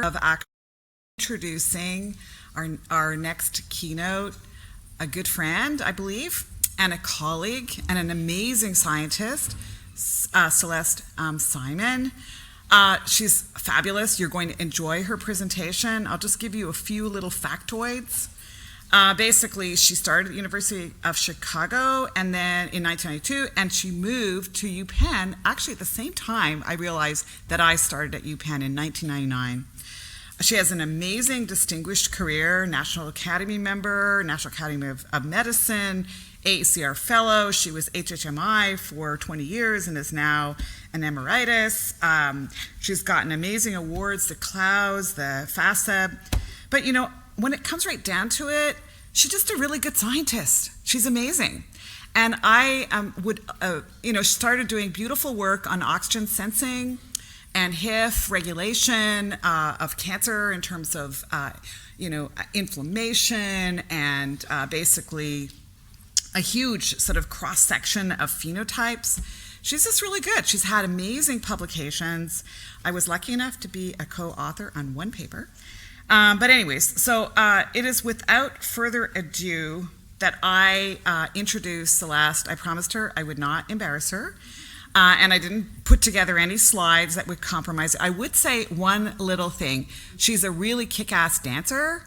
of introducing our next keynote, a good friend, I believe, and a colleague, and an amazing scientist, Celeste Simon. She's fabulous. You're going to enjoy her presentation. I'll just give you a few little factoids. Basically, she started at the University of Chicago and then in 1992, and she moved to UPenn, actually at the same time I realized that I started at UPenn in 1999. She has an amazing, distinguished career, National Academy member, National Academy of Medicine, AACR fellow. She was HHMI for 20 years and is now an emeritus. She's gotten amazing awards, the Clouds, the FASEB. But when it comes right down to it, she's just a really good scientist. She's amazing. And I started doing beautiful work on oxygen sensing and HIF regulation of cancer in terms of, inflammation and basically a huge sort of cross-section of phenotypes. She's just really good. She's had amazing publications. I was lucky enough to be a co-author on one paper. But anyways, so it is without further ado that I introduce Celeste. I promised her I would not embarrass her, and I didn't put together any slides that would compromise it. I would say one little thing. She's a really kick-ass dancer,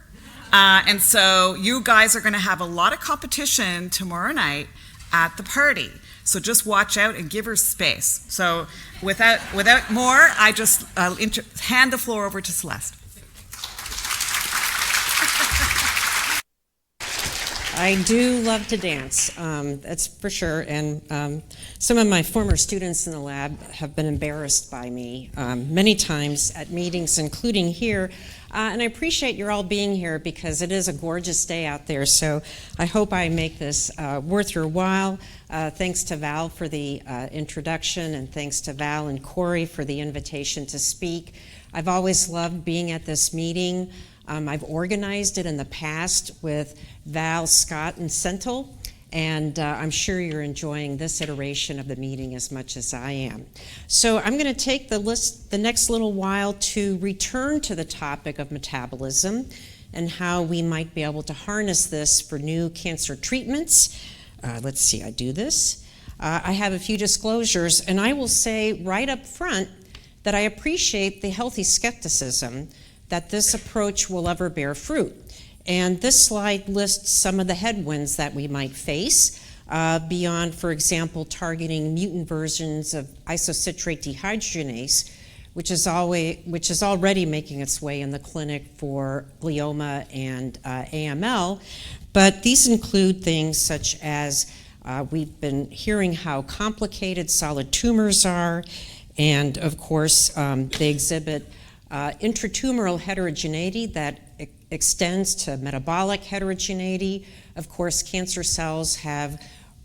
and so you guys are going to have a lot of competition tomorrow night at the party. So just watch out and give her space. So without more, I just hand the floor over to Celeste. I do love to dance, that's for sure, and some of my former students in the lab have been embarrassed by me many times at meetings, including here, and I appreciate your all being here because it is a gorgeous day out there, so I hope I make this worth your while. Thanks to Val for the introduction, and thanks to Val and Corey for the invitation to speak. I've always loved being at this meeting. I've organized it in the past with Val, Scott, and Sentinel, and I'm sure you're enjoying this iteration of the meeting as much as I am. So I'm going to take the next little while to return to the topic of metabolism and how we might be able to harness this for new cancer treatments. Let's see, I do this. I have a few disclosures, and I will say right up front that I appreciate the healthy skepticism that this approach will ever bear fruit. And this slide lists some of the headwinds that we might face beyond, for example, targeting mutant versions of isocitrate dehydrogenase, which is already making its way in the clinic for glioma and AML. But these include things such as we've been hearing how complicated solid tumors are, and of course they exhibit intratumoral heterogeneity that extends to metabolic heterogeneity. Of course, cancer cells have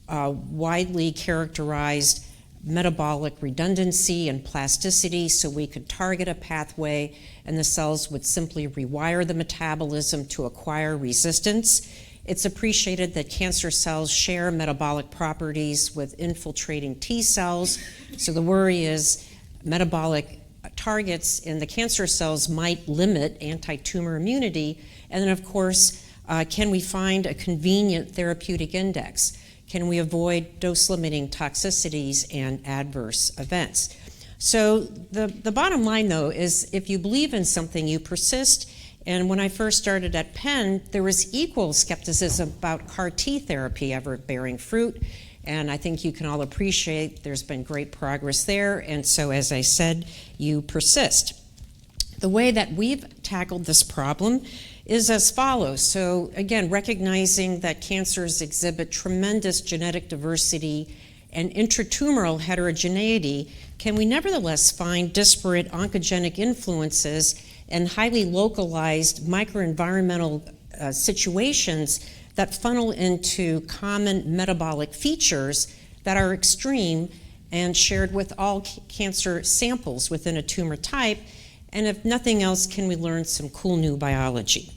widely characterized metabolic redundancy and plasticity, so we could target a pathway and the cells would simply rewire the metabolism to acquire resistance. It's appreciated that cancer cells share metabolic properties with infiltrating T cells, so the worry is metabolic targets in the cancer cells might limit anti-tumor immunity. And then, of course, can we find a convenient therapeutic index? Can we avoid dose-limiting toxicities and adverse events? So the bottom line, though, is if you believe in something, you persist. And when I first started at Penn, there was equal skepticism about CAR T therapy ever bearing fruit. And I think you can all appreciate there's been great progress there. And so, as I said, you persist. The way that we've tackled this problem is as follows. So again, recognizing that cancers exhibit tremendous genetic diversity and intratumoral heterogeneity, can we nevertheless find disparate oncogenic influences and highly localized microenvironmental situations that funnel into common metabolic features that are extreme and shared with all cancer samples within a tumor type? And if nothing else, can we learn some cool new biology?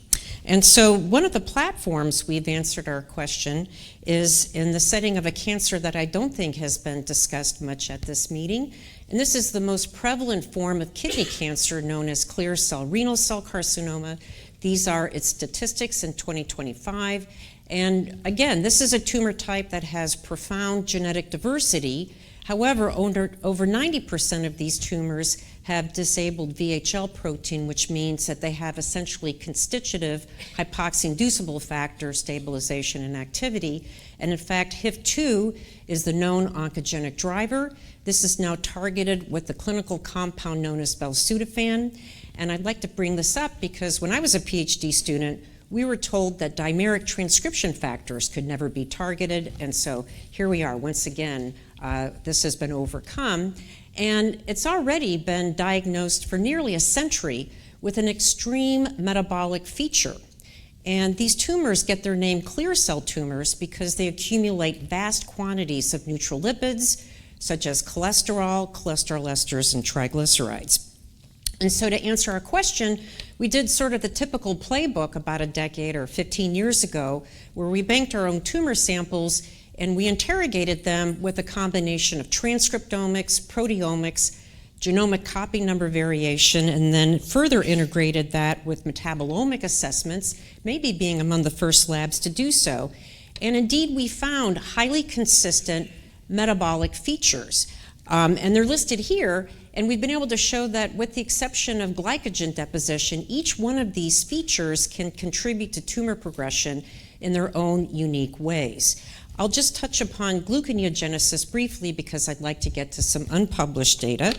And so one of the platforms we've answered our question is in the setting of a cancer that I don't think has been discussed much at this meeting, And this is the most prevalent form of kidney cancer known as clear cell renal cell carcinoma. These are its statistics in 2025. And again, this is a tumor type that has profound genetic diversity. However, over 90% of these tumors have disabled VHL protein, which means that they have essentially constitutive hypoxia-inducible factor stabilization and activity. And in fact, HIF2 is the known oncogenic driver. This is now targeted with the clinical compound known as belzutifan. And I'd like to bring this up because when I was a PhD student, we were told that dimeric transcription factors could never be targeted. And so here we are, once again, this has been overcome. And it's already been diagnosed for nearly a century with an extreme metabolic feature. And these tumors get their name clear cell tumors because they accumulate vast quantities of neutral lipids, such as cholesterol, cholesterol esters, and triglycerides. And so to answer our question, we did sort of the typical playbook about a decade or 15 years ago, where we banked our own tumor samples and we interrogated them with a combination of transcriptomics, proteomics, genomic copy number variation, and then further integrated that with metabolomic assessments, maybe being among the first labs to do so. And indeed, we found highly consistent metabolic features. And they're listed here, and we've been able to show that with the exception of glycogen deposition, each one of these features can contribute to tumor progression in their own unique ways. I'll just touch upon gluconeogenesis briefly because I'd like to get to some unpublished data.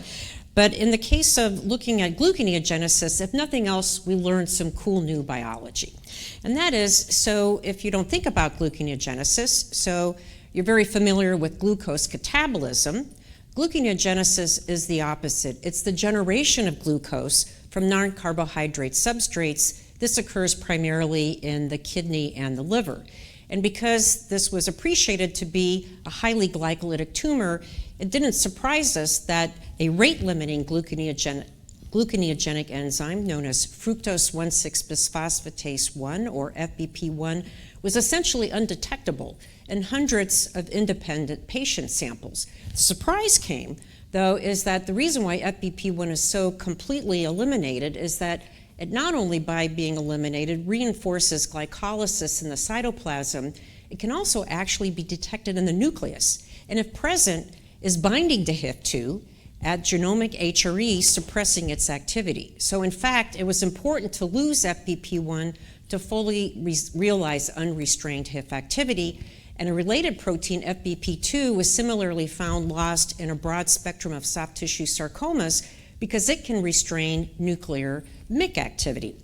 But in the case of looking at gluconeogenesis, if nothing else, we learned some cool new biology. And that is, so if you don't think about gluconeogenesis, so you're very familiar with glucose catabolism. Gluconeogenesis is the opposite. It's the generation of glucose from non-carbohydrate substrates. This occurs primarily in the kidney and the liver. And because this was appreciated to be a highly glycolytic tumor, it didn't surprise us that a rate-limiting gluconeogenic enzyme known as fructose 1,6-bisphosphatase 1, or FBP1, was essentially undetectable in hundreds of independent patient samples. The surprise came, though, is that the reason why FBP1 is so completely eliminated is that it not only by being eliminated reinforces glycolysis in the cytoplasm, it can also actually be detected in the nucleus. And if present, is binding to HIF2 at genomic HRE, suppressing its activity. So in fact, it was important to lose FBP1 to fully realize unrestrained HIF activity. And a related protein, FBP2, was similarly found lost in a broad spectrum of soft tissue sarcomas because it can restrain nuclear MYC activity.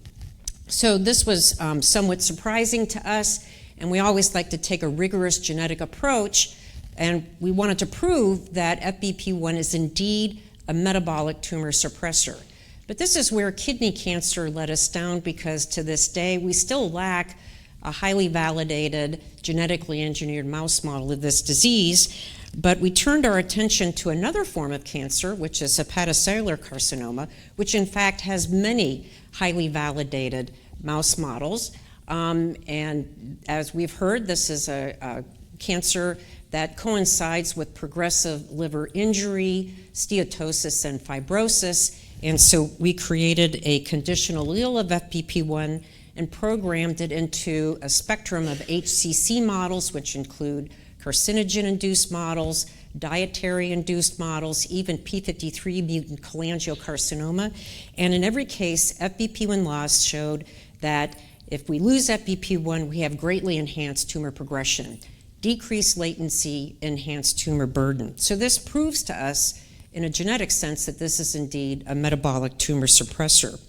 So this was somewhat surprising to us, and we always like to take a rigorous genetic approach, and we wanted to prove that FBP1 is indeed a metabolic tumor suppressor. But this is where kidney cancer let us down, because to this day we still lack a highly validated, genetically engineered mouse model of this disease. But we turned our attention to another form of cancer, which is hepatocellular carcinoma, which in fact has many highly validated mouse models. And as we've heard, this is a cancer that coincides with progressive liver injury, steatosis, and fibrosis. And so we created a conditional allele of FBP1 and programmed it into a spectrum of HCC models, which include carcinogen-induced models, dietary-induced models, even p53 mutant cholangiocarcinoma. And in every case, FBP1 loss showed that if we lose FBP1, we have greatly enhanced tumor progression, decreased latency, enhanced tumor burden. So this proves to us, in a genetic sense, that this is indeed a metabolic tumor suppressor.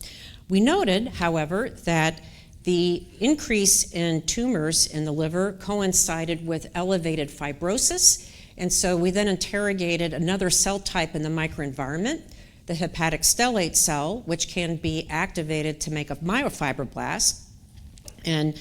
We noted, however, that the increase in tumors in the liver coincided with elevated fibrosis, and so we then interrogated another cell type in the microenvironment, the hepatic stellate cell, which can be activated to make a myofibroblast and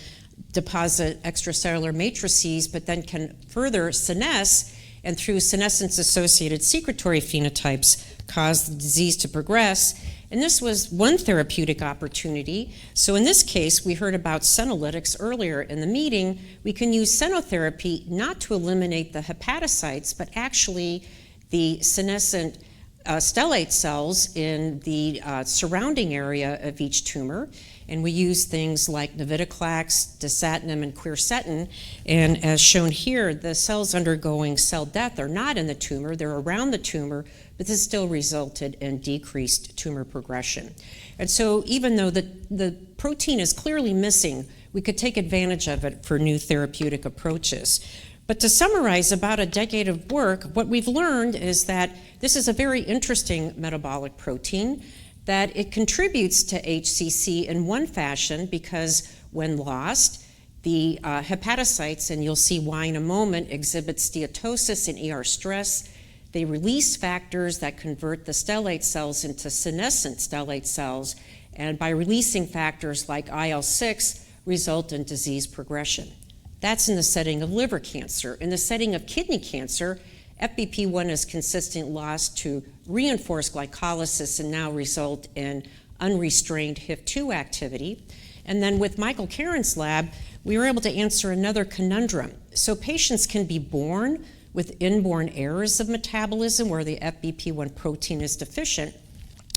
deposit extracellular matrices, but then can further senesce, and through senescence-associated secretory phenotypes cause the disease to progress. And this was one therapeutic opportunity. So in this case, we heard about senolytics earlier in the meeting. We can use senotherapy not to eliminate the hepatocytes, but actually the senescent stellate cells in the surrounding area of each tumor, and we use things like navitoclax, dasatinib, and quercetin. And as shown here, the cells undergoing cell death are not in the tumor, they're around the tumor, but this still resulted in decreased tumor progression. And so even though the protein is clearly missing, we could take advantage of it for new therapeutic approaches. But to summarize about a decade of work, what we've learned is that this is a very interesting metabolic protein, that it contributes to HCC in one fashion because when lost, the hepatocytes, and you'll see why in a moment, exhibit steatosis and ER stress. They release factors that convert the stellate cells into senescent stellate cells, and by releasing factors like IL-6, result in disease progression. That's in the setting of liver cancer. In the setting of kidney cancer, FBP1 is consistently lost to reinforced glycolysis and now result in unrestrained HIF2 activity. And then with Michael Karen's lab, we were able to answer another conundrum. So patients can be born with inborn errors of metabolism where the FBP1 protein is deficient.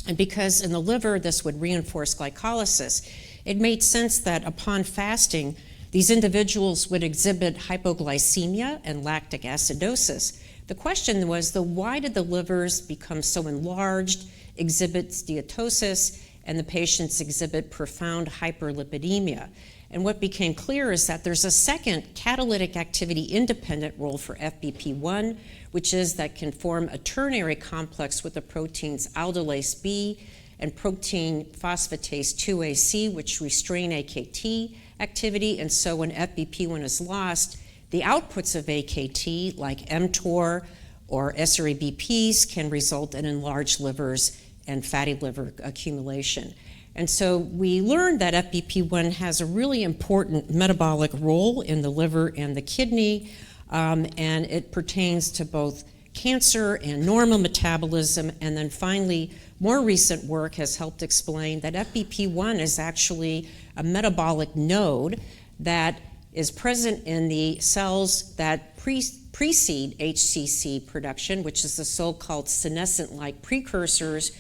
And because in the liver this would reinforce glycolysis, it made sense that upon fasting, these individuals would exhibit hypoglycemia and lactic acidosis. The question was, why did the livers become so enlarged, exhibit steatosis, and the patients exhibit profound hyperlipidemia? And what became clear is that there's a second catalytic activity independent role for FBP1, which is that can form a ternary complex with the proteins aldolase B and protein phosphatase 2AC, which restrain AKT activity. And so when FBP1 is lost, the outputs of AKT, like mTOR or SRABPs, can result in enlarged livers and fatty liver accumulation. And so we learned that FBP1 has a really important metabolic role in the liver and the kidney, and it pertains to both cancer and normal metabolism. And then finally, more recent work has helped explain that FBP1 is actually a metabolic node that is present in the cells that precede HCC production, which is the so-called senescent-like precursors.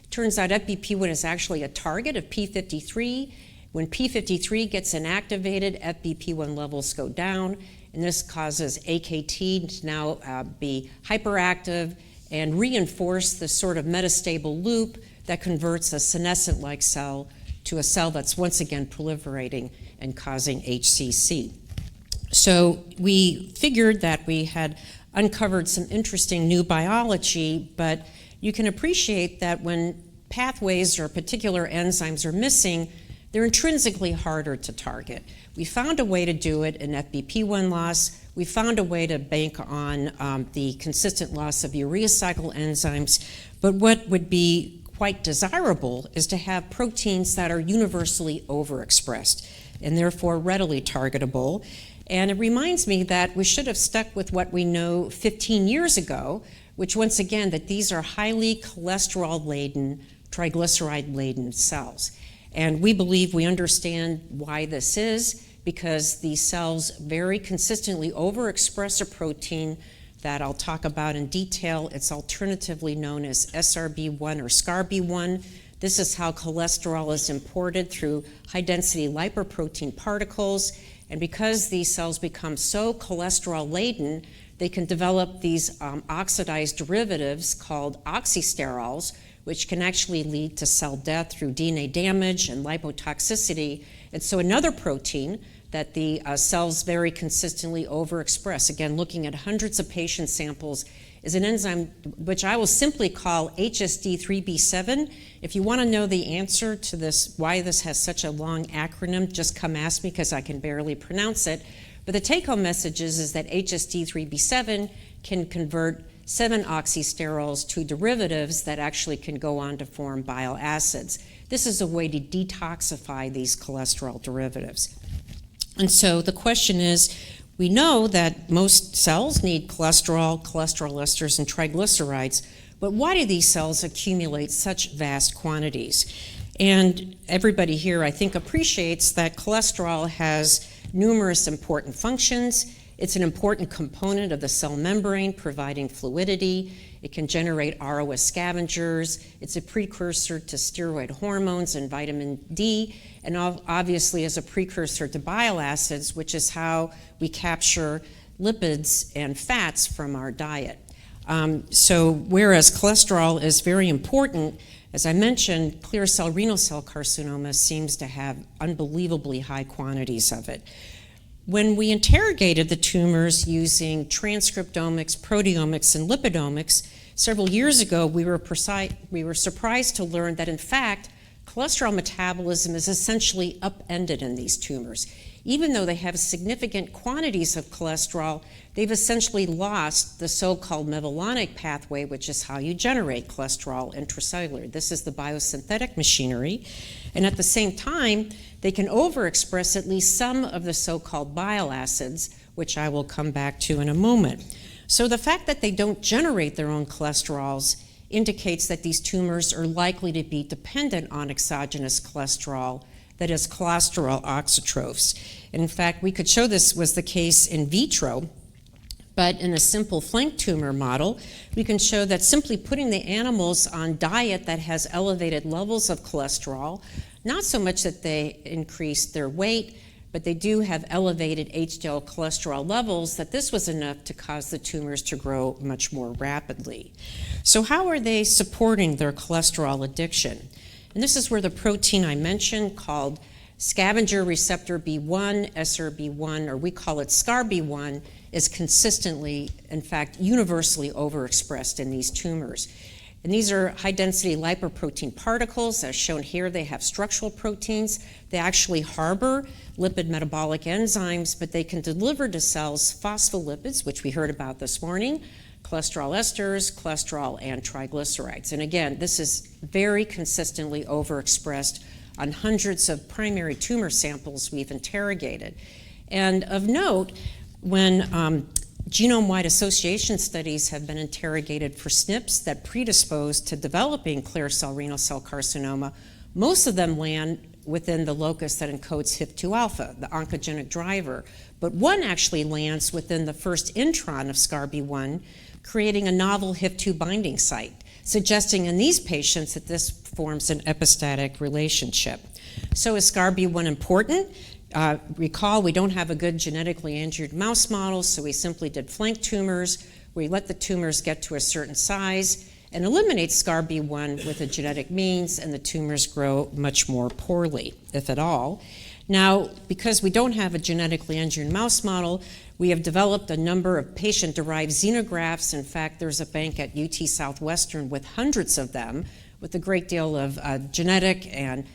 Turns out FBP1 is actually a target of P53. When P53 gets inactivated, FBP1 levels go down, and this causes AKT to now be hyperactive and reinforce the sort of metastable loop that converts a senescent-like cell to a cell that's once again proliferating and causing HCC. So we figured that we had uncovered some interesting new biology, but you can appreciate that when pathways or particular enzymes are missing, they're intrinsically harder to target. We found a way to do it in FBP1 loss. We found a way to bank on the consistent loss of urea cycle enzymes. But what would be quite desirable is to have proteins that are universally overexpressed and therefore readily targetable. And it reminds me that we should have stuck with what we know 15 years ago, which once again, that these are highly cholesterol-laden, triglyceride-laden cells. And we believe we understand why this is, because these cells very consistently overexpress a protein that I'll talk about in detail. It's alternatively known as SRB1 or SCARB1. This is how cholesterol is imported through high-density lipoprotein particles. And because these cells become so cholesterol-laden, they can develop these oxidized derivatives called oxysterols, which can actually lead to cell death through DNA damage and lipotoxicity. And so another protein that the cells very consistently overexpress, again, looking at hundreds of patient samples, is an enzyme which I will simply call HSD3B7. If you want to know the answer to this, why this has such a long acronym, just come ask me because I can barely pronounce it. But the take-home message is that HSD3B7 can convert 7 oxysterols to derivatives that actually can go on to form bile acids. This is a way to detoxify these cholesterol derivatives. And so the question is, we know that most cells need cholesterol, cholesterol esters, and triglycerides, but why do these cells accumulate such vast quantities? And everybody here, I think, appreciates that cholesterol has numerous important functions. It's an important component of the cell membrane, providing fluidity. It can generate ROS scavengers. It's a precursor to steroid hormones and vitamin D, and obviously is a precursor to bile acids, which is how we capture lipids and fats from our diet. So whereas cholesterol is very important, as I mentioned, clear cell renal cell carcinoma seems to have unbelievably high quantities of it. When we interrogated the tumors using transcriptomics, proteomics, and lipidomics several years ago, we were surprised to learn that, in fact, cholesterol metabolism is essentially upended in these tumors. Even though they have significant quantities of cholesterol, they've essentially lost the so-called mevalonic pathway, which is how you generate cholesterol intracellular. This is the biosynthetic machinery. And at the same time, they can overexpress at least some of the so-called bile acids, which I will come back to in a moment. So the fact that they don't generate their own cholesterols indicates that these tumors are likely to be dependent on exogenous cholesterol, that is, cholesterol auxotrophs. In fact, we could show this was the case in vitro, but in a simple flank tumor model, we can show that simply putting the animals on diet that has elevated levels of cholesterol, not so much that they increase their weight, but they do have elevated HDL cholesterol levels, that this was enough to cause the tumors to grow much more rapidly. So how are they supporting their cholesterol addiction? And this is where the protein I mentioned, called scavenger receptor B1, SRB1, or we call it SCARB1, is consistently, in fact, universally overexpressed in these tumors. And these are high-density lipoprotein particles. As shown here, they have structural proteins. They actually harbor lipid metabolic enzymes, but they can deliver to cells phospholipids, which we heard about this morning, cholesterol esters, cholesterol, and triglycerides. And again, this is very consistently overexpressed on hundreds of primary tumor samples we've interrogated. And of note, when genome-wide association studies have been interrogated for SNPs that predispose to developing clear cell renal cell carcinoma, most of them land within the locus that encodes HIF2 alpha, the oncogenic driver. But one actually lands within the first intron of SCARB1, creating a novel HIF2 binding site, suggesting in these patients that this forms an epistatic relationship. So is SCARB1 important? Recall, we don't have a good genetically engineered mouse model, so we simply did flank tumors. We let the tumors get to a certain size and eliminate SCARB1 with a genetic means, and the tumors grow much more poorly, if at all. Now, because we don't have a genetically engineered mouse model, we have developed a number of patient-derived xenografts. In fact, there's a bank at UT Southwestern with hundreds of them, with a great deal of genetic and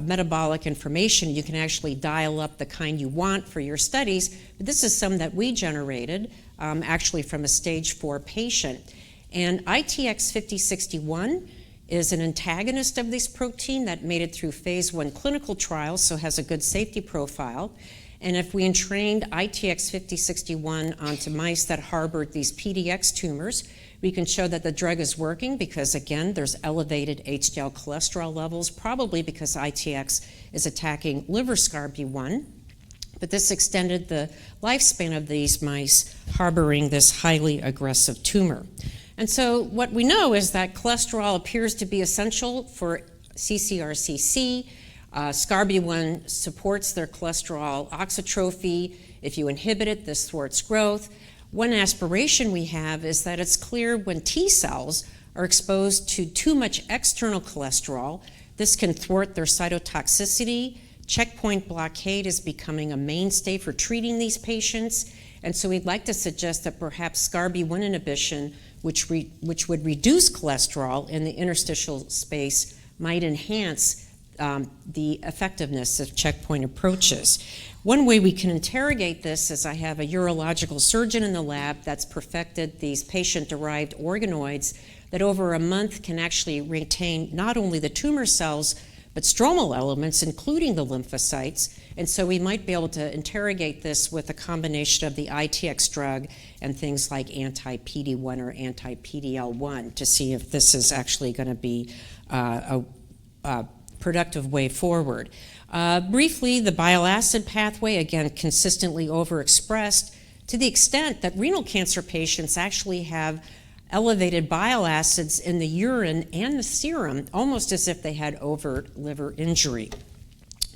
metabolic information. You can actually dial up the kind you want for your studies, but this is some that we generated actually from a stage 4 patient. And ITX5061 is an antagonist of this protein that made it through phase 1 clinical trials, so has a good safety profile. And if we entrained ITX5061 onto mice that harbored these PDX tumors, we can show that the drug is working because, again, there's elevated HDL cholesterol levels, probably because ITX is attacking liver SCARB1. But this extended the lifespan of these mice harboring this highly aggressive tumor. And so what we know is that cholesterol appears to be essential for ccRCC. SCARB1 supports their cholesterol auxotrophy. If you inhibit it, this thwarts growth. One aspiration we have is that it's clear when T cells are exposed to too much external cholesterol, this can thwart their cytotoxicity. Checkpoint blockade is becoming a mainstay for treating these patients. And so we'd like to suggest that perhaps SCARB1 inhibition, which would reduce cholesterol in the interstitial space, might enhance the effectiveness of checkpoint approaches. One way we can interrogate this is I have a urological surgeon in the lab that's perfected these patient-derived organoids that over a month can actually retain not only the tumor cells, but stromal elements, including the lymphocytes. And so we might be able to interrogate this with a combination of the ITX drug and things like anti-PD-1 or anti-PDL1 to see if this is actually going to be a productive way forward. Briefly, the bile acid pathway, again, consistently overexpressed. to the extent that renal cancer patients actually have elevated bile acids in the urine and the serum, almost as if they had overt liver injury.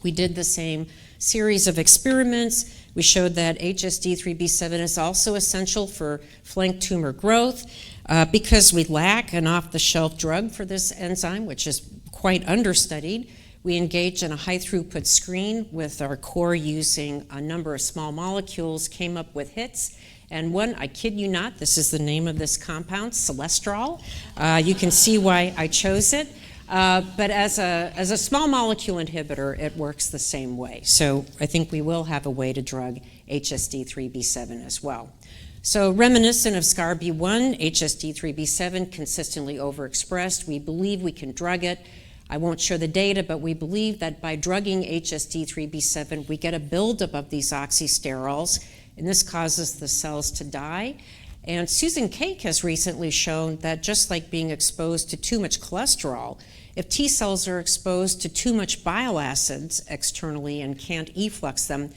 We did the same series of experiments. We showed that HSD3B7 is also essential for flank tumor growth because we lack an off-the-shelf drug for this enzyme, which is quite understudied. We engaged in a high-throughput screen with our core using a number of small molecules, came up with hits. And one, I kid you not, this is the name of this compound, Celestrol. You can see why I chose it. But as a small molecule inhibitor, it works the same way. So I think we will have a way to drug HSD3B7 as well. So reminiscent of SCARB1, HSD3B7 consistently overexpressed. We believe we can drug it. I won't show the data, but we believe that by drugging HSD3B7, we get a buildup of these oxysterols, and this causes the cells to die. And Susan Cake has recently shown that just like being exposed to too much cholesterol, if T cells are exposed to too much bile acids externally and can't efflux them,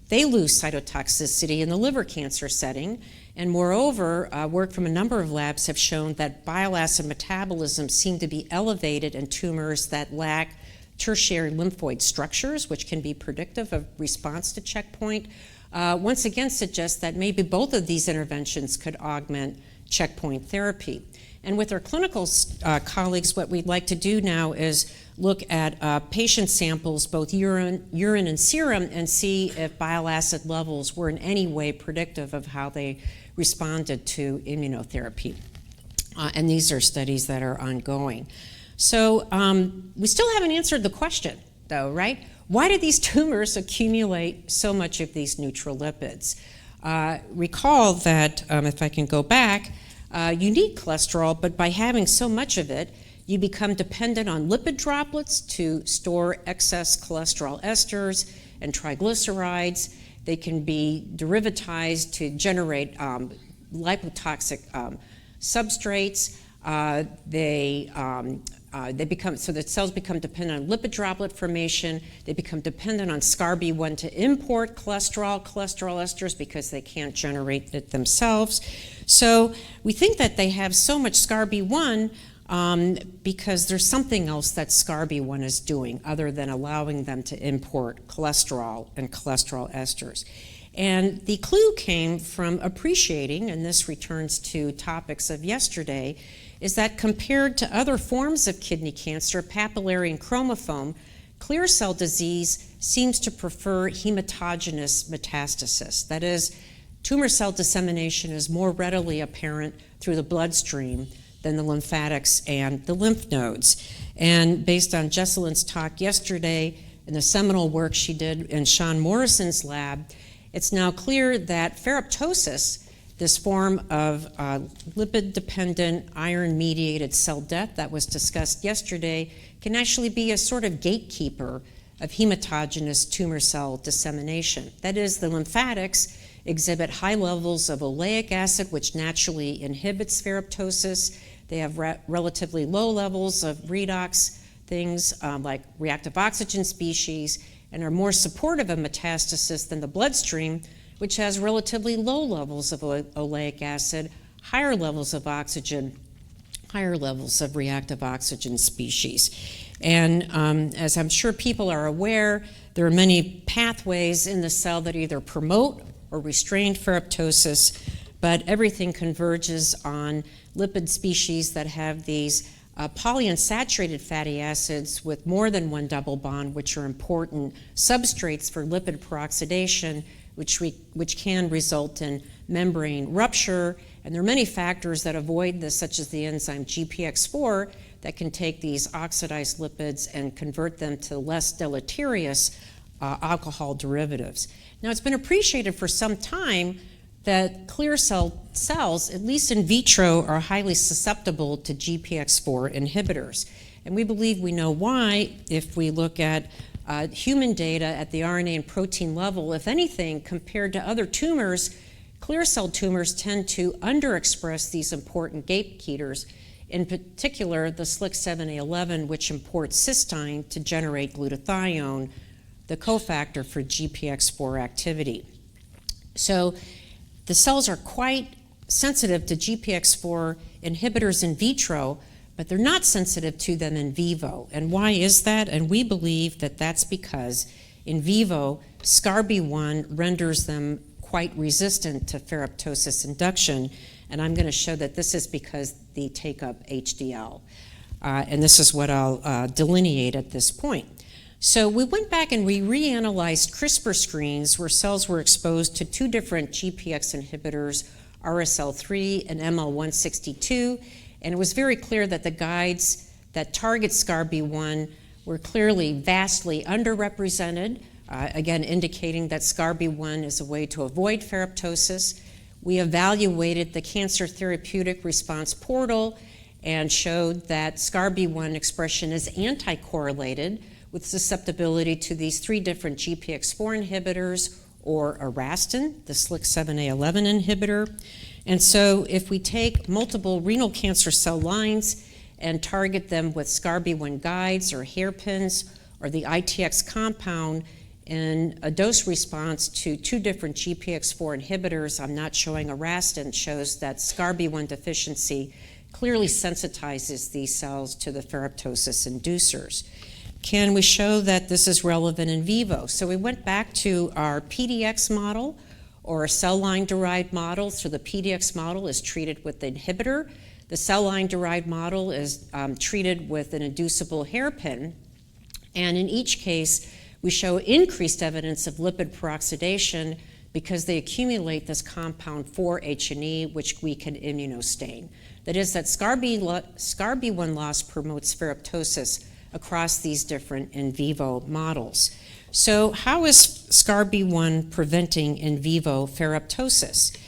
they lose cytotoxicity in the liver cancer setting. And moreover, work from a number of labs have shown that bile acid metabolism seem to be elevated in tumors that lack tertiary lymphoid structures, which can be predictive of response to checkpoint. Once again suggests that maybe both of these interventions could augment checkpoint therapy. And with our clinical colleagues, what we'd like to do now is look at patient samples, both urine and serum, and see if bile acid levels were in any way predictive of how they responded to immunotherapy. And these are studies that are ongoing. So we still haven't answered the question, though, right? Why do these tumors accumulate so much of these neutral lipids? Recall that, if I can go back, you need cholesterol, but by having so much of it, you become dependent on lipid droplets to store excess cholesterol esters and triglycerides. They can be derivatized to generate lipotoxic substrates. They become, so the cells become dependent on lipid droplet formation. They become dependent on SCARB1 to import cholesterol esters because they can't generate it themselves. So we think that they have so much SCARB1 because there's something else that SCARB1 is doing other than allowing them to import cholesterol and cholesterol esters. And the clue came from appreciating, and this returns to topics of yesterday, is that compared to other forms of kidney cancer, papillary and chromophone, clear cell disease seems to prefer hematogenous metastasis. That is, tumor cell dissemination is more readily apparent through the bloodstream than the lymphatics and the lymph nodes. And based on Jesselyn's talk yesterday and the seminal work she did in Sean Morrison's lab, it's now clear that ferroptosis, this form of lipid-dependent, iron-mediated cell death that was discussed yesterday, can actually be a sort of gatekeeper of hematogenic tumor cell dissemination. That is, the lymphatics exhibit high levels of oleic acid, which naturally inhibits ferroptosis. They have relatively low levels of redox things like reactive oxygen species, and are more supportive of metastasis than the bloodstream, which has relatively low levels of oleic acid, higher levels of oxygen, higher levels of reactive oxygen species. And as I'm sure people are aware, there are many pathways in the cell that either promote or restrain ferroptosis, but everything converges on lipid species that have these polyunsaturated fatty acids with more than one double bond, which are important substrates for lipid peroxidation, which can result in membrane rupture. And there are many factors that avoid this, such as the enzyme GPX4, that can take these oxidized lipids and convert them to less deleterious alcohol derivatives. Now, it's been appreciated for some time that clear cell cells, at least in vitro, are highly susceptible to GPX4 inhibitors. And we believe we know why if we look at human data at the RNA and protein level. If anything, compared to other tumors, clear cell tumors tend to underexpress these important gatekeepers, in particular the SLC7A11, which imports cysteine to generate glutathione, the cofactor for GPX4 activity. So the cells are quite sensitive to GPX4 inhibitors in vitro, but they're not sensitive to them in vivo. And why is that? And we believe that that's because in vivo, SCARB1 renders them quite resistant to ferroptosis induction. And I'm going to show that this is because they take up HDL. And this is what I'll delineate at this point. So we went back and we reanalyzed CRISPR screens where cells were exposed to two different GPX inhibitors, RSL3 and ML162, and it was very clear that the guides that target SCARB1 were clearly vastly underrepresented, again indicating that SCARB1 is a way to avoid ferroptosis. We evaluated the cancer therapeutic response portal and showed that SCARB1 expression is anti-correlated with susceptibility to these three different GPX4 inhibitors or Avastin, the SLC7A11 inhibitor. And so if we take multiple renal cancer cell lines and target them with SCARB1 guides or hairpins or the ITX compound in a dose response to two different GPX4 inhibitors, I'm not showing Avastin, shows that SCARB1 deficiency clearly sensitizes these cells to the ferroptosis inducers. Can we show that this is relevant in vivo? So we went back to our PDX model or a cell line derived model. So the PDX model is treated with the inhibitor. The cell line derived model is treated with an inducible hairpin. And in each case, we show increased evidence of lipid peroxidation because they accumulate this compound 4-H&E, which we can immunostain. That is that SCARB1 loss promotes ferroptosis across these different in vivo models. So how is SCARB1 preventing in vivo ferroptosis?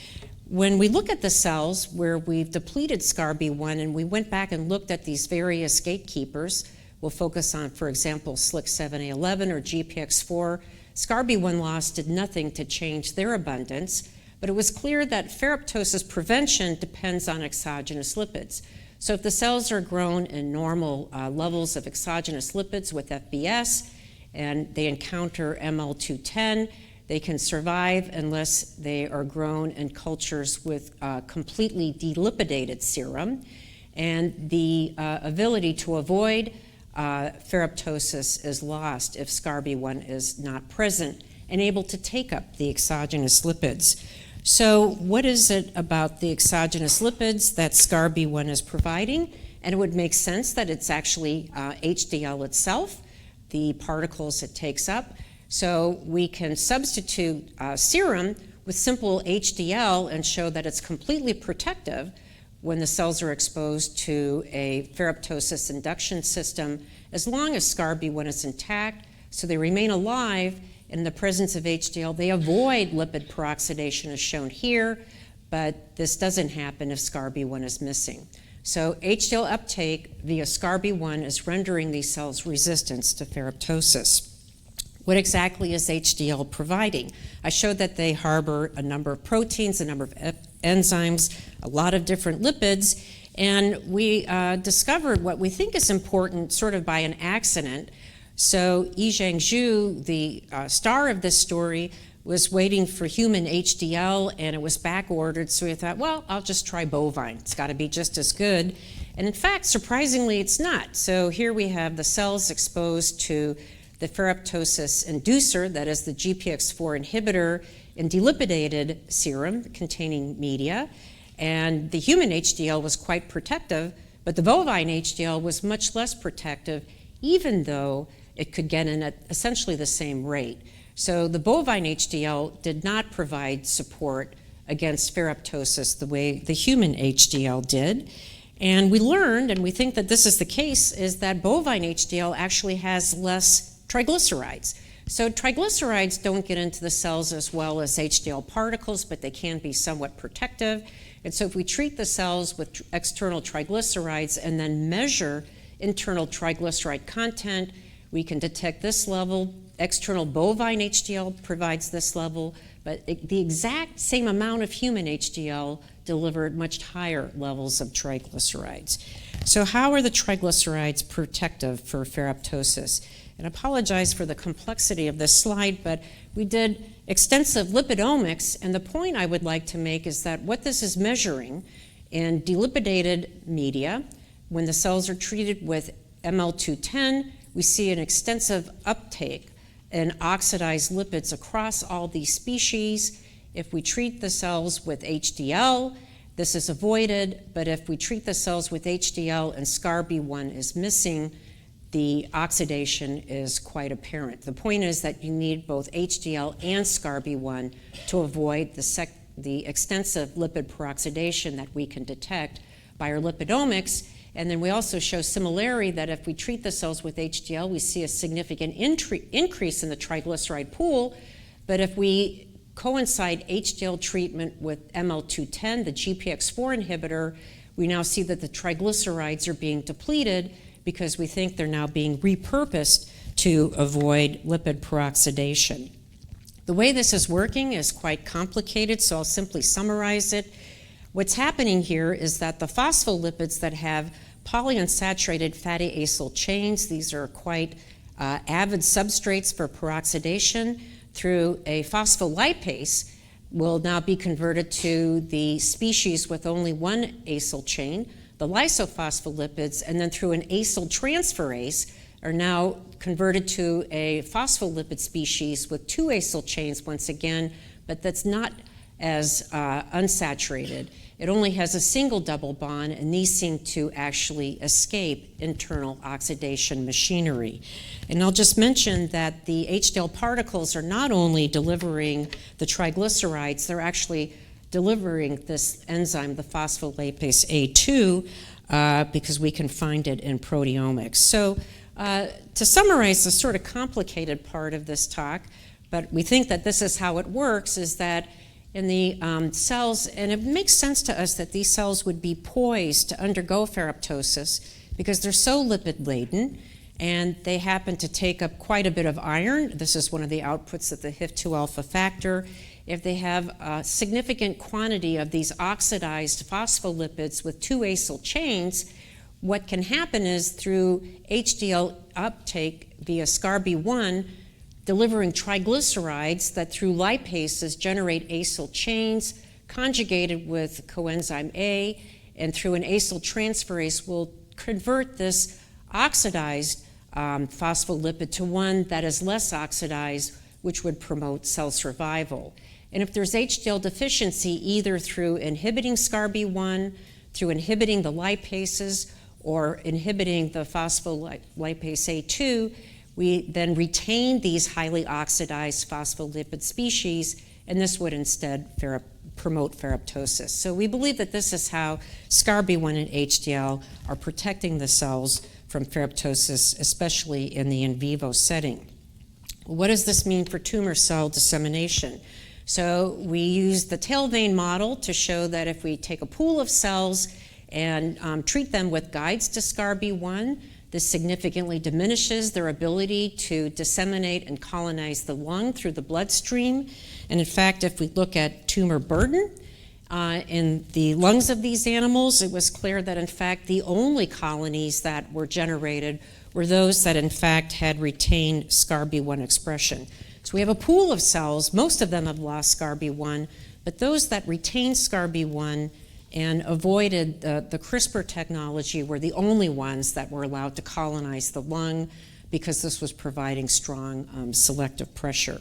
When we look at the cells where we've depleted SCARB1 and we went back and looked at these various gatekeepers, we'll focus on, for example, SLC7A11 or GPX4, SCARB1 loss did nothing to change their abundance, but it was clear that ferroptosis prevention depends on exogenous lipids. So if the cells are grown in normal levels of exogenous lipids with FBS and they encounter ML210, they can survive unless they are grown in cultures with completely delipidated serum. And the ability to avoid ferroptosis is lost if SCARB1 is not present and able to take up the exogenous lipids. So what is it about the exogenous lipids that SCARB1 is providing? And it would make sense that it's actually HDL itself, the particles it takes up. So we can substitute serum with simple HDL and show that it's completely protective when the cells are exposed to a ferroptosis induction system, as long as SCARB1 is intact, so they remain alive. In the presence of HDL, they avoid lipid peroxidation as shown here, but this doesn't happen if SCARB1 is missing. So HDL uptake via SCARB1 is rendering these cells resistant to ferroptosis. What exactly is HDL providing? I showed that they harbor a number of proteins, a number of enzymes, a lot of different lipids, and we discovered what we think is important sort of by an accident. So Yizhang Zhu, the star of this story, was waiting for human HDL and it was back ordered, so we thought, well, I'll just try bovine. It's got to be just as good. And in fact, surprisingly, it's not. So here we have the cells exposed to the ferroptosis inducer, that is the GPX4 inhibitor, in delipidated serum containing media. And the human HDL was quite protective, but the bovine HDL was much less protective, even though it could get in at essentially the same rate. So the bovine HDL did not provide support against ferroptosis the way the human HDL did. And we learned, and we think that this is the case, is that bovine HDL actually has less triglycerides. So triglycerides don't get into the cells as well as HDL particles, but they can be somewhat protective. And so if we treat the cells with external triglycerides and then measure internal triglyceride content, we can detect this level. External bovine HDL provides this level, but the exact same amount of human HDL delivered much higher levels of triglycerides. So how are the triglycerides protective for ferroptosis? And I apologize for the complexity of this slide, but we did extensive lipidomics, and the point I would like to make is that what this is measuring in delipidated media, when the cells are treated with ML210, we see an extensive uptake in oxidized lipids across all these species. If we treat the cells with HDL, this is avoided, but if we treat the cells with HDL and SCARB1 is missing, the oxidation is quite apparent. The point is that you need both HDL and SCARB1 to avoid the extensive lipid peroxidation that we can detect by our lipidomics. And then we also show similarity that if we treat the cells with HDL, we see a significant increase in the triglyceride pool, but if we coincide HDL treatment with ML210, the GPX4 inhibitor, we now see that the triglycerides are being depleted because we think they're now being repurposed to avoid lipid peroxidation. The way this is working is quite complicated, so I'll simply summarize it. What's happening here is that the phospholipids that have polyunsaturated fatty acyl chains, these are quite avid substrates for peroxidation, through a phospholipase will now be converted to the species with only one acyl chain, the lysophospholipids, and then through an acyl transferase are now converted to a phospholipid species with two acyl chains once again, but that's not as unsaturated. It only has a single double bond, and these seem to actually escape internal oxidation machinery. And I'll just mention that the HDL particles are not only delivering the triglycerides, they're actually delivering this enzyme, the phospholipase A2, because we can find it in proteomics. So to summarize the sort of complicated part of this talk, but we think that this is how it works, is that in the cells, and it makes sense to us that these cells would be poised to undergo ferroptosis because they're so lipid-laden, and they happen to take up quite a bit of iron. This is one of the outputs of the HIF-2 alpha factor. If they have a significant quantity of these oxidized phospholipids with two acyl chains, what can happen is through HDL uptake via SCARB1, delivering triglycerides that through lipases generate acyl chains conjugated with coenzyme A, and through an acyl transferase will convert this oxidized phospholipid to one that is less oxidized, which would promote cell survival. And if there's HDL deficiency, either through inhibiting SCARB1, through inhibiting the lipases, or inhibiting the phospholipase A2, we then retain these highly oxidized phospholipid species, and this would instead promote ferroptosis. So we believe that this is how SCARB1 and HDL are protecting the cells from ferroptosis, especially in the in vivo setting. What does this mean for tumor cell dissemination? So we use the tail vein model to show that if we take a pool of cells and treat them with guides to SCARB1, this significantly diminishes their ability to disseminate and colonize the lung through the bloodstream. And in fact, if we look at tumor burden in the lungs of these animals, it was clear that in fact the only colonies that were generated were those that in fact had retained SCARB1 expression. So we have a pool of cells, most of them have lost SCARB1, but those that retained SCARB1 and avoided the CRISPR technology were the only ones that were allowed to colonize the lung because this was providing strong selective pressure.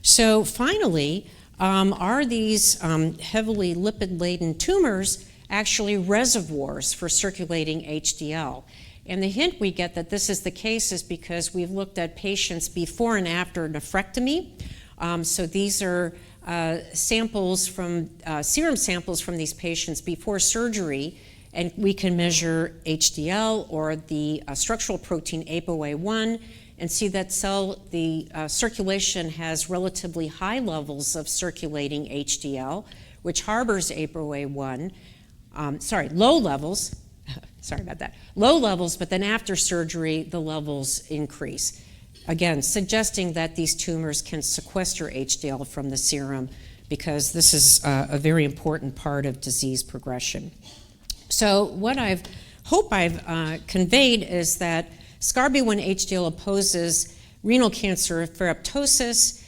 So finally, are these heavily lipid-laden tumors actually reservoirs for circulating HDL? And the hint we get that this is the case is because we've looked at patients before and after nephrectomy. So these are samples from serum samples from these patients before surgery, and we can measure HDL or the structural protein ApoA1 and see that the circulation has relatively high levels of circulating HDL, which harbors ApoA1. Low levels. Sorry about that. Low levels, but then after surgery, the levels increase. Again, suggesting that these tumors can sequester HDL from the serum because this is a very important part of disease progression. So what I hope I've conveyed is that SCARB1 HDL opposes renal cancer ferroptosis.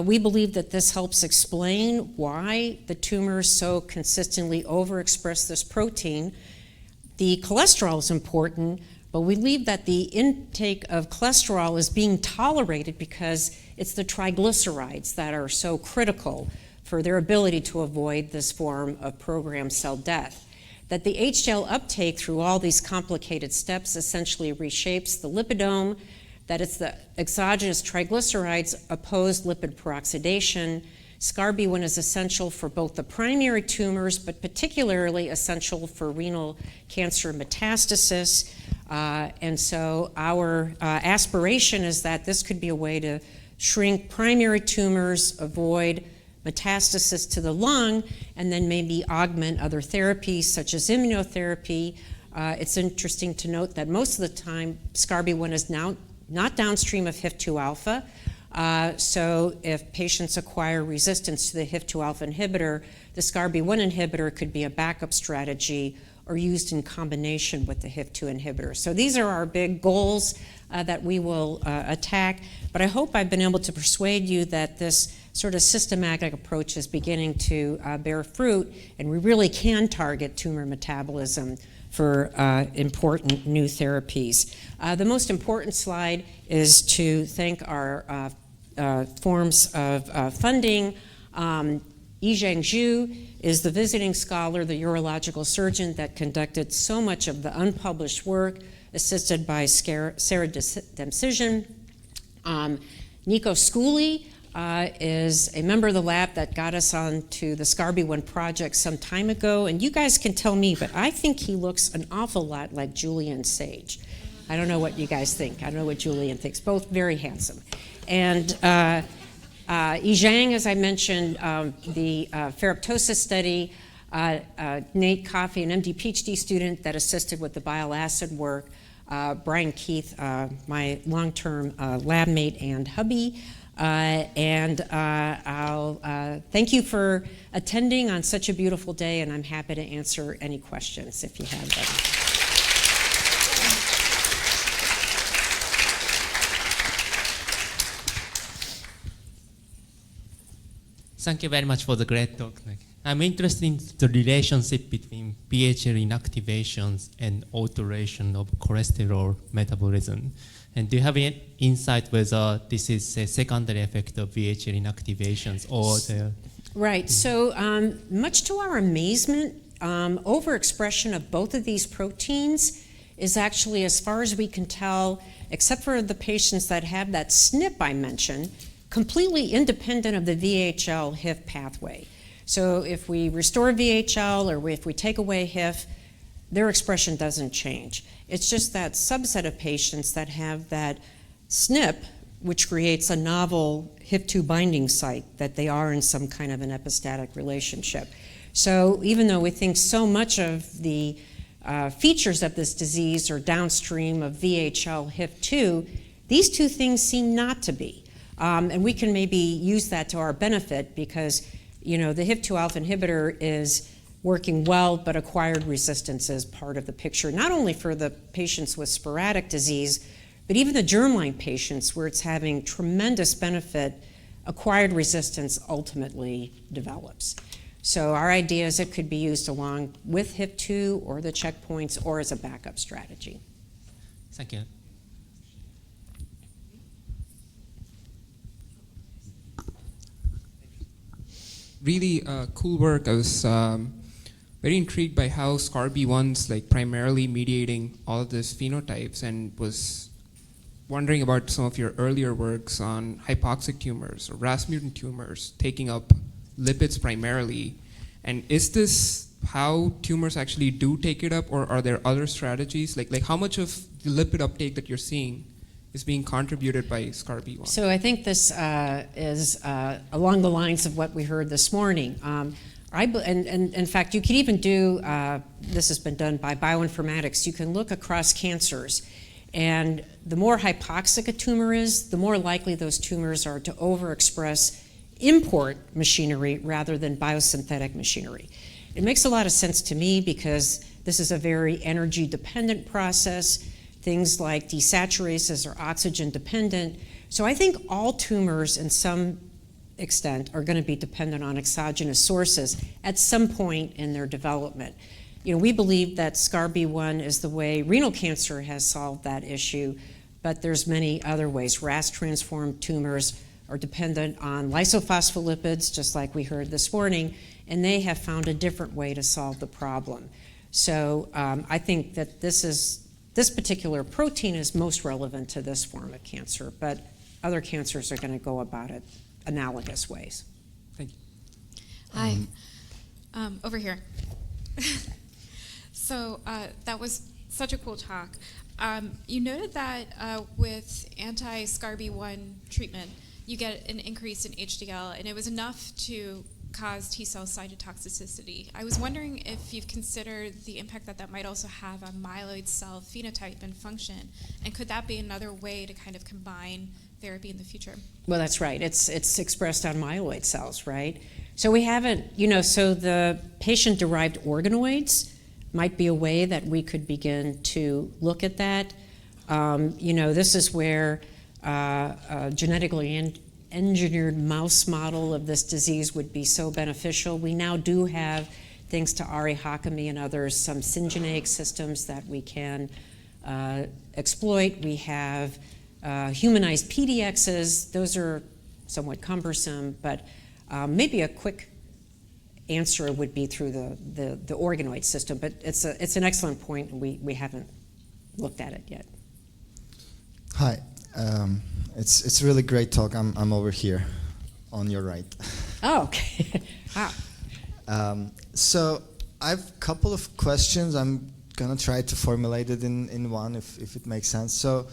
We believe that this helps explain why the tumors so consistently overexpress this protein. The cholesterol is important, but we believe that the intake of cholesterol is being tolerated because it's the triglycerides that are so critical for their ability to avoid this form of programmed cell death. That the HDL uptake through all these complicated steps essentially reshapes the lipidome, that it's the exogenous triglycerides oppose lipid peroxidation. SCARB1 is essential for both the primary tumors, but particularly essential for renal cancer metastasis. And so our aspiration is that this could be a way to shrink primary tumors, avoid metastasis to the lung, and then maybe augment other therapies such as immunotherapy. It's interesting to note that most of the time SCARB1 is now not downstream of HIF-2 alpha. So if patients acquire resistance to the HIF-2 alpha inhibitor, the SCARB1 inhibitor could be a backup strategy or used in combination with the HIF-2 inhibitor. So these are our big goals that we will attack, but I hope I've been able to persuade you that this sort of systematic approach is beginning to bear fruit, and we really can target tumor metabolism for important new therapies. The most important slide is to thank our forms of funding. Yizhang Zhu is the visiting scholar, the urological surgeon that conducted so much of the unpublished work, assisted by Sarah Demcision. Nico Schooley is a member of the lab that got us onto the SCARB1 project some time ago, and you guys can tell me, but I think he looks an awful lot like Julian Sage. I don't know what you guys think. I don't know what Julian thinks. Both very handsome. And Yizhang, as I mentioned, the ferroptosis study, Nate Coffey, an MD PhD student that assisted with the bile acid work, Brian Keith, my long-term lab mate and hubby, and I'll thank you for attending on such a beautiful day, and I'm happy to answer any questions if you have them. Thank you very much for the great talk. I'm interested in the relationship between VHL inactivations and alteration of cholesterol metabolism. And do you have any insight whether this is a secondary effect of VHL inactivations or the... Right, so much to our amazement, overexpression of both of these proteins is actually, as far as we can tell, except for the patients that have that SNP I mentioned, completely independent of the VHL HIF pathway. So if we restore VHL or if we take away HIF, their expression doesn't change. It's just that subset of patients that have that SNP, which creates a novel HIF-2 binding site, that they are in some kind of an epistatic relationship. So even though we think so much of the features of this disease are downstream of VHL HIF-2, these two things seem not to be. And we can maybe use that to our benefit because, you know, the HIF-2 alpha inhibitor is working well, but acquired resistance is part of the picture, not only for the patients with sporadic disease, but even the germline patients where it's having tremendous benefit, acquired resistance ultimately develops. So our idea is it could be used along with HIF-2 or the checkpoints or as a backup strategy. Thank you. Really cool work. I was very intrigued by how SCARB1's like primarily mediating all of these phenotypes, and was wondering about some of your earlier works on hypoxic tumors or RAS mutant tumors taking up lipids primarily. And is this how tumors actually do take it up, or are there other strategies? Like how much of the lipid uptake that you're seeing is being contributed by SCARB1? So I think this is along the lines of what we heard this morning. And in fact, you could even do, this has been done by bioinformatics, you can look across cancers, and the more hypoxic a tumor is, the more likely those tumors are to overexpress import machinery rather than biosynthetic machinery. It makes a lot of sense to me because this is a very energy dependent process. things like desaturases are oxygen dependent. So I think all tumors in some extent are going to be dependent on exogenous sources at some point in their development. We believe that SCARB1 is the way renal cancer has solved that issue, but there's many other ways. RAS-transformed tumors are dependent on lysophospholipids, just like we heard this morning, and they have found a different way to solve the problem. So I think that this particular protein is most relevant to this form of cancer, but other cancers are going to go about it analogous ways. Thank you. Hi, over here. So that was such a cool talk. You noted that with anti-SCARB1 treatment, you get an increase in HDL, and it was enough to cause T-cell cytotoxicity. I was wondering if you've considered the impact that might also have on myeloid cell phenotype and function, and could that be another way to kind of combine therapy in the future? Well, that's right. It's expressed on myeloid cells, right? So we haven't, so the patient-derived organoids might be a way that we could begin to look at that. This is where a genetically engineered mouse model of this disease would be so beneficial. We now do have, thanks to Ari Hakami and others, some syngeneic systems that we can exploit. We have humanized PDXs. Those are somewhat cumbersome, but maybe a quick answer would be through the organoid system. But it's an excellent point, and we haven't looked at it yet. Hi, it's a really great talk. I'm over here, on your right. Oh, okay. Wow. So I have a couple of questions. I'm gonna try to formulate it in one, if it makes sense. So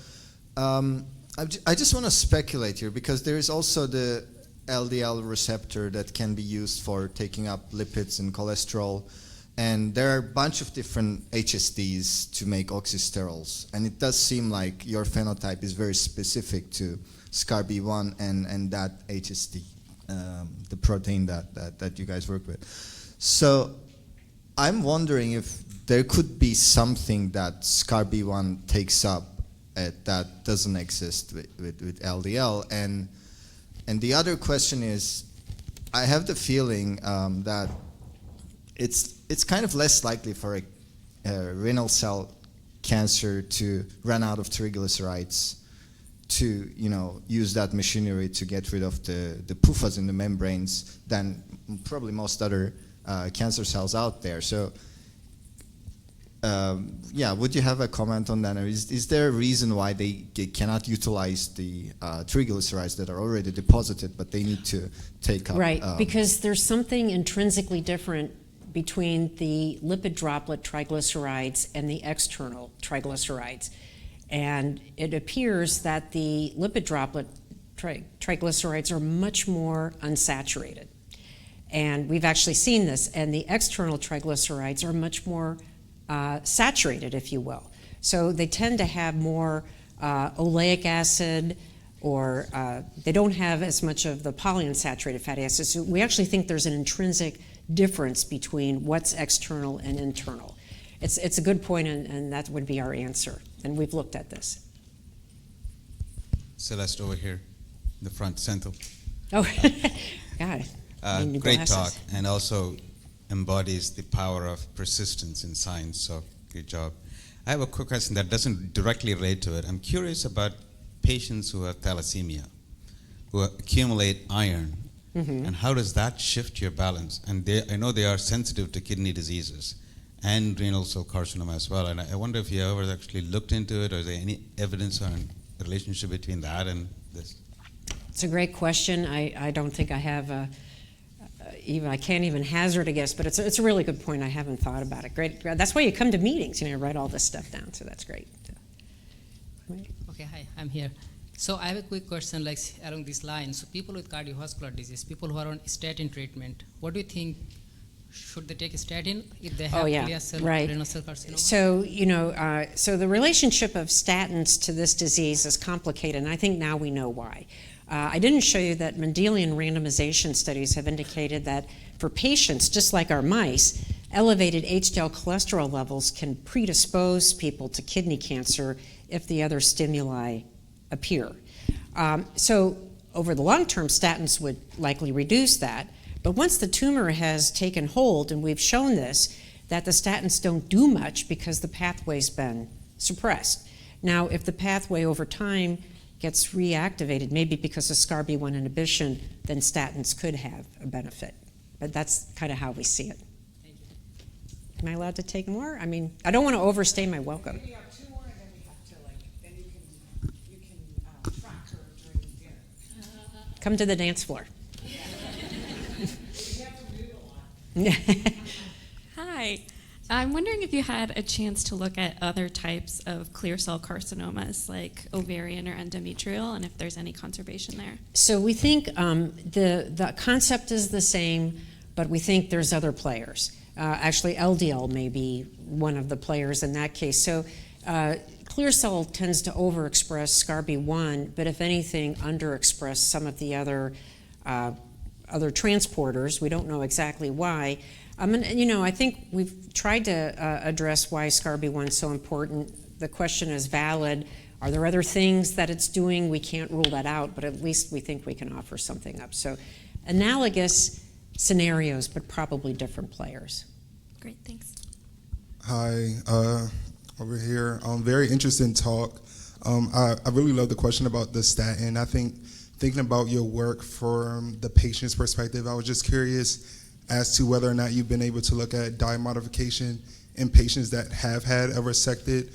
I just want to speculate here, because there is also the LDL receptor that can be used for taking up lipids and cholesterol. And there are a bunch of different HSDs to make oxysterols. And it does seem like your phenotype is very specific to SCARB1 and that HSD, the protein that you guys work with. So I'm wondering if there could be something that SCARB1 takes up that doesn't exist with LDL. And the other question is, I have the feeling that it's kind of less likely for a renal cell cancer to run out of triglycerides to use that machinery to get rid of the PUFAs in the membranes than probably most other cancer cells out there. So would you have a comment on that? Or is there a reason why they cannot utilize the triglycerides that are already deposited, but they need to take up? Right, because there's something intrinsically different between the lipid droplet triglycerides and the external triglycerides. And it appears that the lipid droplet triglycerides are much more unsaturated. And we've actually seen this, and the external triglycerides are much more saturated, if you will. So they tend to have more oleic acid, or they don't have as much of the polyunsaturated fatty acids. So we actually think there's an intrinsic difference between what's external and internal. It's a good point, and that would be our answer. And we've looked at this. Celeste over here, in the front, center. Oh, got it. Great talk, and also embodies the power of persistence in science, so good job. I have a quick question that doesn't directly relate to it. I'm curious about patients who have thalassemia, who accumulate iron, and how does that shift your balance? And I know they are sensitive to kidney diseases and renal cell carcinoma as well, and I wonder if you ever actually looked into it, or is there any evidence on the relationship between that and this? It's a great question. I don't think I have I can't even hazard a guess, but it's a really good point. I haven't thought about it. Great. That's why you come to meetings, write all this stuff down, so that's great. Okay, hi, I'm here. So I have a quick question along these lines. So people with cardiovascular disease, people who are on statin treatment, what do you think, should they take a statin if they have clear cell renal cell carcinoma? So, so the relationship of statins to this disease is complicated, and I think now we know why. I didn't show you that Mendelian randomization studies have indicated that for patients, just like our mice, elevated HDL cholesterol levels can predispose people to kidney cancer if the other stimuli appear. So over the long term, statins would likely reduce that. But once the tumor has taken hold, and we've shown this, that the statins don't do much because the pathway's been suppressed. Now, if the pathway over time gets reactivated, maybe because of SCARB1 inhibition, then statins could have a benefit. But that's kind of how we see it. Thank you. Am I allowed to take more? I mean, I don't want to overstay my welcome. We have two more, and then we have to then you can track her during dinner. Come to the dance floor. We have to move a lot. Hi. I'm wondering if you had a chance to look at other types of clear cell carcinomas like ovarian or endometrial, and if there's any conservation there. So we think the concept is the same, but we think there's other players. Actually, LDL may be one of the players in that case. So clear cell tends to overexpress SCARB1, but if anything, underexpress some of the other transporters. We don't know exactly why. I think we've tried to address why SCARB1 is so important. The question is valid. Are there other things that it's doing? We can't rule that out, but at least we think we can offer something up. So analogous scenarios, but probably different players. Great, thanks. Hi, over here. Very interesting talk. I really love the question about the statin. I think thinking about your work from the patient's perspective, I was just curious as to whether or not you've been able to look at diet modification in patients that have had a resected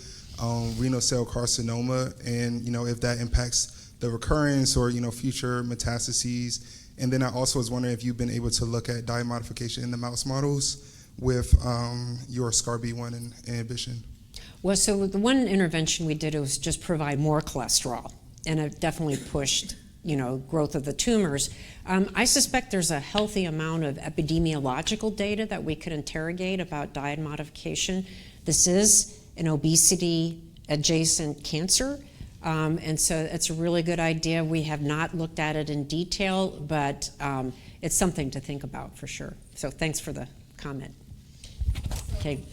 renal cell carcinoma, and if that impacts the recurrence or future metastases. And then I also was wondering if you've been able to look at diet modification in the mouse models with your SCARB1 inhibition. Well, so the one intervention we did was just provide more cholesterol, and it definitely pushed growth of the tumors. I suspect there's a healthy amount of epidemiological data that we could interrogate about diet modification. This is an obesity-adjacent cancer, and so it's a really good idea. We have not looked at it in detail, but it's something to think about for sure. So thanks for the comment. Okay.